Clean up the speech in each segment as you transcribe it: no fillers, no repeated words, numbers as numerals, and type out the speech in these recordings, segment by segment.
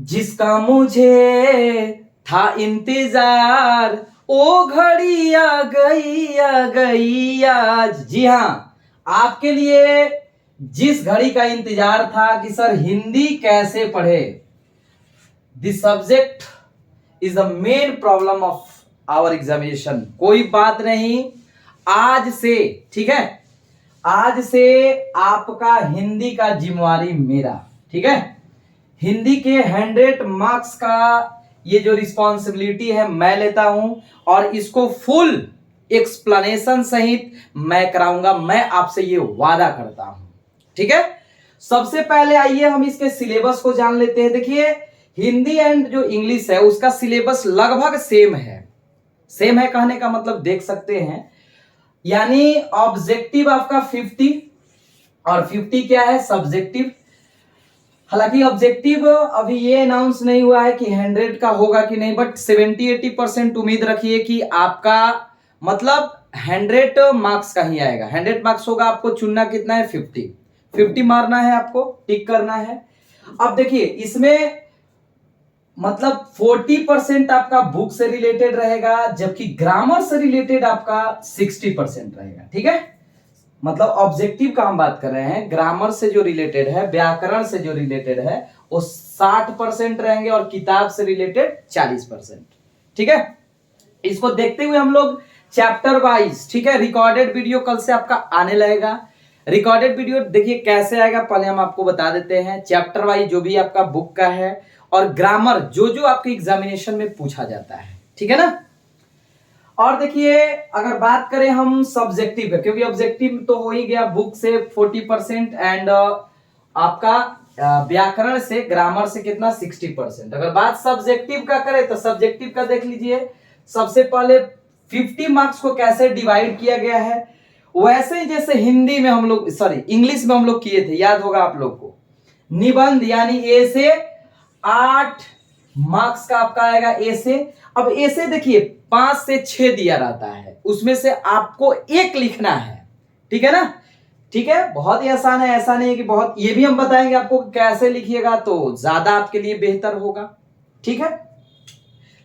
जिसका मुझे था इंतजार, ओ घड़ी आ गई आज। जी हाँ, आपके लिए जिस घड़ी का इंतजार था कि सर हिंदी कैसे पढ़े, this subject is the main problem of our examination. कोई बात नहीं, आज से, ठीक है, आज से आपका हिंदी का जिम्मेवारी मेरा, ठीक है। हिंदी के 100 मार्क्स का ये जो रिस्पॉन्सिबिलिटी है मैं लेता हूं, और इसको फुल एक्सप्लेनेशन सहित मैं कराऊंगा, मैं आपसे ये वादा करता हूं, ठीक है। सबसे पहले आइए हम इसके सिलेबस को जान लेते हैं। देखिए, हिंदी एंड जो इंग्लिश है उसका सिलेबस लगभग सेम है। सेम है कहने का मतलब देख सकते हैं, यानी ऑब्जेक्टिव आपका 50 और 50 क्या है, सब्जेक्टिव। हालांकि ऑब्जेक्टिव अभी ये अनाउंस नहीं हुआ है कि 100 का होगा कि नहीं, बट 70-80% उम्मीद रखिए कि आपका मतलब 100 मार्क्स का ही आएगा। 100 मार्क्स होगा, आपको चुनना कितना है, 50 मारना है, आपको टिक करना है। अब देखिए, इसमें मतलब 40% आपका बुक से रिलेटेड रहेगा, जबकि ग्रामर से रिलेटेड आपका 60% रहेगा, ठीक है। मतलब ऑब्जेक्टिव का हम बात कर रहे हैं, ग्रामर से जो रिलेटेड है, व्याकरण से जो रिलेटेड है वो 60% रहेंगे, और किताब से रिलेटेड 40%, ठीक है। इसको देखते हुए हम लोग चैप्टर वाइज, ठीक है, रिकॉर्डेड वीडियो कल से आपका आने लगेगा। रिकॉर्डेड वीडियो देखिए कैसे आएगा, पहले हम आपको बता देते हैं। चैप्टर वाइज जो भी आपका बुक का है, और ग्रामर जो जो आपके एग्जामिनेशन में पूछा जाता है, ठीक है ना। और देखिए, अगर बात करें हम सब्जेक्टिव है, क्योंकि ऑब्जेक्टिव तो हो ही गया बुक से 40% एंड आपका व्याकरण से, ग्रामर से कितना, 60%। अगर बात सब्जेक्टिव का करें तो सब्जेक्टिव का देख लीजिए, सबसे पहले 50 मार्क्स को कैसे डिवाइड किया गया है, वैसे ही जैसे हिंदी में हम लोग, सॉरी इंग्लिश में हम लोग किए थे, याद होगा आप लोग को। निबंध यानी ए से 8 मार्क्स का आपका आएगा, ए से। अब ए से देखिए 5 से 6 दिया रहता है, उसमें से आपको एक लिखना है, ठीक है ना। ठीक है, बहुत ही आसान है, ऐसा नहीं है कि बहुत, ये भी हम बताएंगे आपको कैसे लिखिएगा तो ज्यादा आपके लिए बेहतर होगा, ठीक है।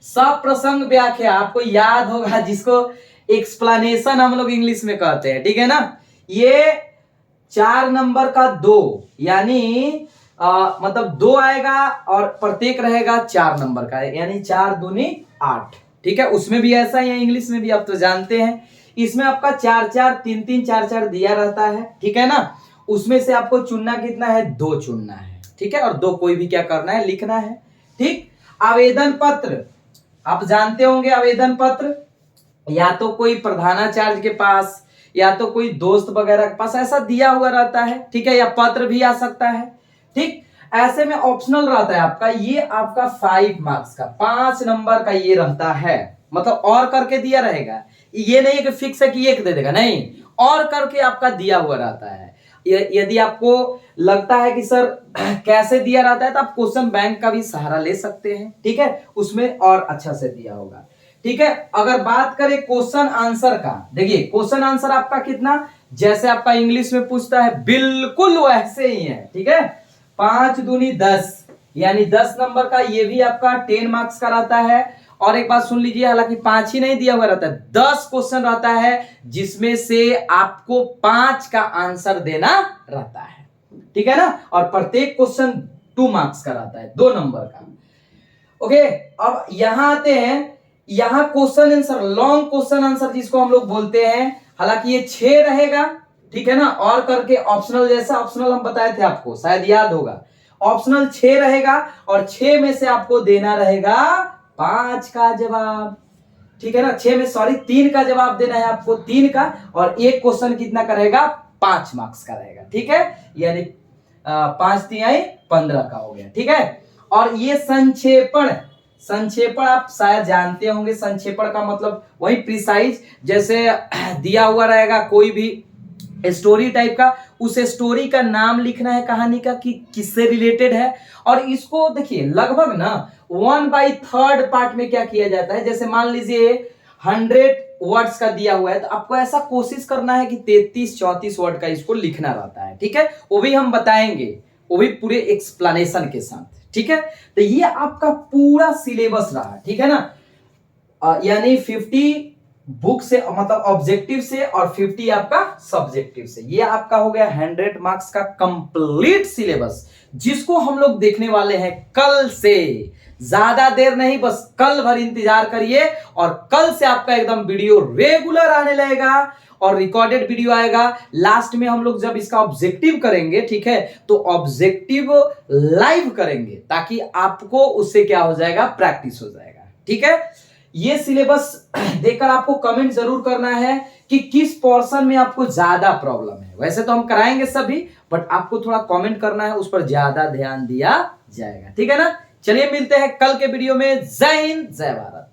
सब प्रसंग व्याख्या आपको याद होगा, जिसको एक्सप्लेनेशन हम लोग इंग्लिश में कहते हैं, ठीक है ना। ये 4 नंबर का 2, यानी मतलब 2 आएगा और प्रत्येक रहेगा 4 नंबर का, यानी 4 दूनी 8, ठीक है। उसमें भी ऐसा ही है, इंग्लिश में भी आप तो जानते हैं, इसमें आपका 4-4 3-3 4-4 दिया रहता है, ठीक है ना। उसमें से आपको चुनना कितना है, 2 चुनना है, ठीक है। और 2 कोई भी क्या करना है, लिखना है, ठीक। आवेदन पत्र आप जानते होंगे, आवेदन पत्र या तो कोई प्रधानाचार्य के पास या तो कोई दोस्त वगैरह के पास ऐसा दिया हुआ रहता है, ठीक है, या पत्र भी आ सकता है, ठीक। ऐसे में ऑप्शनल रहता है आपका, ये आपका 5 मार्क्स का, 5 नंबर का ये रहता है, मतलब और करके दिया रहेगा, ये नहीं है कि फिक्स है कि एक दे देगा, नहीं, और करके आपका दिया हुआ रहता है। यदि आपको लगता है कि सर कैसे दिया रहता है, तो आप क्वेश्चन बैंक का भी सहारा ले सकते हैं, ठीक है, उसमें और अच्छा से दिया होगा, ठीक है। अगर बात करें क्वेश्चन आंसर का, देखिए क्वेश्चन आंसर आपका कितना, जैसे आपका इंग्लिश में पूछता है बिल्कुल वैसे ही है, ठीक है। 5 दूनी 10, यानी 10 नंबर का, ये भी आपका 10 मार्क्स का रहता है। और एक बात सुन लीजिए, हालांकि 5 ही नहीं दिया हुआ रहता है, 10 क्वेश्चन रहता है, जिसमें से आपको 5 का आंसर देना रहता है, ठीक है ना। और प्रत्येक क्वेश्चन 2 मार्क्स का रहता है, 2 नंबर का, ओके। अब यहां आते हैं, यहां question answer, long question answer जिसको हम लोग बोलते हैं, हालांकि ये 6 रहेगा, ठीक है ना। और करके ऑप्शनल, जैसा ऑप्शनल हम बताए थे आपको, शायद याद होगा, ऑप्शनल 6 रहेगा, और 6 में से आपको देना रहेगा 5 का जवाब, ठीक है ना। 6 में, सॉरी 3 का जवाब देना है आपको, 3 का, और एक क्वेश्चन कितना का रहेगा, 5 मार्क्स का रहेगा, ठीक है, यानी 5 तिहाई 15 का हो गया, ठीक है। और ये संक्षेपण, संक्षेपण आप शायद जानते होंगे, संक्षेपण का मतलब वही प्रिसाइज, जैसे दिया हुआ रहेगा कोई भी स्टोरी टाइप का, उस स्टोरी का नाम लिखना है, कहानी का, कि किससे रिलेटेड है। और इसको देखिए लगभग ना 1/3 पार्ट में क्या किया जाता है, जैसे मान लीजिए 100 वर्ड्स का दिया हुआ है, तो आपको ऐसा कोशिश करना है कि 33-34 वर्ड का इसको लिखना रहता है, ठीक है। वो भी हम बताएंगे, वो भी पूरे एक्सप्लेनेशन के साथ, ठीक है, तो ये आपका पूरा सिलेबस रहा, ठीक है ना। यानी 50 बुक से मतलब ऑब्जेक्टिव से और 50 आपका सब्जेक्टिव से, ये आपका हो गया 100 मार्क्स का कंप्लीट सिलेबस, जिसको हम लोग देखने वाले हैं कल से। ज्यादा देर नहीं, बस कल भर इंतजार करिए और कल से आपका एकदम वीडियो रेगुलर आने लगेगा और रिकॉर्डेड वीडियो आएगा। लास्ट में हम लोग जब इसका ऑब्जेक्टिव करेंगे, ठीक है, तो ऑब्जेक्टिव लाइव करेंगे ताकि आपको उससे क्या हो जाएगा, प्रैक्टिस हो जाएगा, ठीक है। ये सिलेबस देखकर आपको कमेंट जरूर करना है कि किस पोर्शन में आपको ज्यादा प्रॉब्लम है। वैसे तो हम कराएंगे सभी, बट आपको थोड़ा कमेंट करना है, उस पर ज्यादा ध्यान दिया जाएगा, ठीक है ना। चलिए मिलते हैं कल के वीडियो में। जय हिंद, जय भारत।